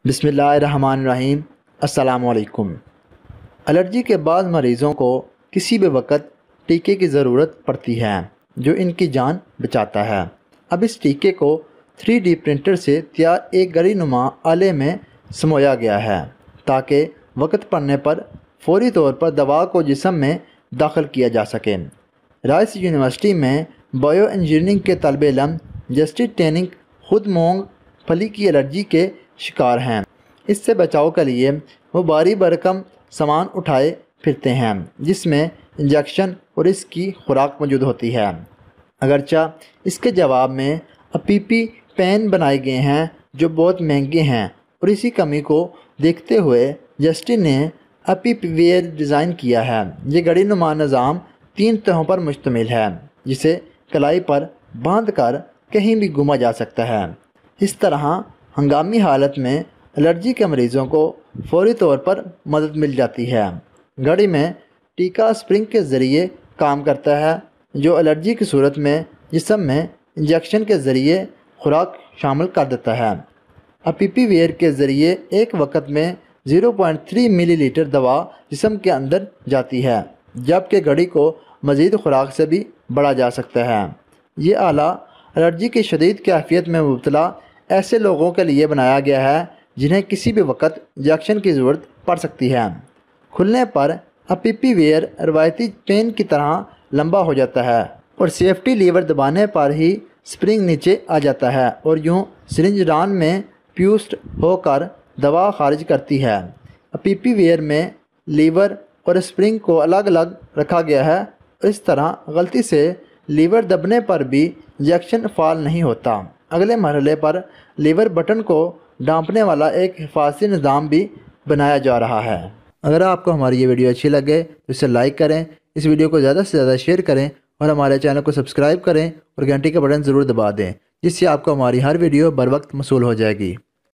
بسم اللہ الرحمن الرحیم۔ السلام علیکم۔ الرجی کے بعض مریضوں کو کسی بھی وقت ٹیکے کی ضرورت پڑتی ہے جو ان کی جان بچاتا ہے۔ اب اس ٹیکے کو 3D پرنٹر سے تیار ایک گھڑی نما آلے میں سمویا گیا ہے تاکہ وقت پڑنے پر فوری طور پر دوا کو جسم میں داخل کیا جا سکے۔ رائس یونیورسٹی میں بائیو انجینئرنگ کے طالب علم جسٹس ٹیننگ خود مونگ پھلی کی الرجی کے شکار ہیں۔ اس سے بچاؤ کے لیے وہ بھاری بھرکم سامان اٹھائے پھرتے ہیں جس میں انجیکشن اور اس کی خوراک موجود ہوتی ہے۔ اگرچہ اس کے جواب میں اپیپی پین بنائے گئے ہیں جو بہت مہنگے ہیں، اور اسی کمی کو دیکھتے ہوئے جسٹس نے اپیپی ویئر ڈیزائن کیا ہے۔ یہ گھڑی نما نظام 3 تہوں پر مشتمل ہے جسے کلائی پر باندھ کر کہیں بھی گھوما جا سکتا ہے۔ اس طرح ہنگامی حالت میں الرجی کے مریضوں کو فوری طور پر مدد مل جاتی ہے۔ گھڑی میں ٹیکہ اسپرنگ کے ذریعے کام کرتا ہے جو الرجی کی صورت میں جسم میں انجیکشن کے ذریعے خوراک شامل کر دیتا ہے۔ اپیپی ویئر کے ذریعے ایک وقت میں 0.3 ملی لیٹر دوا جسم کے اندر جاتی ہے، جبکہ گھڑی کو مزید خوراک سے بھی بڑھا جا سکتا ہے۔ یہ آلہ الرجی کی شدید کیفیت میں مبتلا ایسے لوگوں کے لیے بنایا گیا ہے جنہیں کسی بھی وقت انجیکشن کی ضرورت پڑ سکتی ہے۔ کھلنے پر اپیپی ویئر روایتی پین کی طرح لمبا ہو جاتا ہے اور سیفٹی لیور دبانے پر ہی اسپرنگ نیچے آ جاتا ہے اور یوں سرنج ران میں پیوسٹ ہو کر دوا خارج کرتی ہے۔ اپیپی ویئر میں لیور اور اسپرنگ کو الگ الگ رکھا گیا ہے اور اس طرح غلطی سے لیور دبنے پر بھی انجیکشن فعال نہیں ہوتا۔ اگلے مرحلے پر لیور بٹن کو ڈانپنے والا ایک حفاظتی نظام بھی بنایا جا رہا ہے۔ اگر آپ کو ہماری یہ ویڈیو اچھی لگے تو اسے لائک کریں، اس ویڈیو کو زیادہ سے زیادہ شیئر کریں اور ہمارے چینل کو سبسکرائب کریں اور گھنٹی کا بٹن ضرور دبا دیں جس سے آپ کو ہماری ہر ویڈیو بر وقت موصول ہو جائے گی۔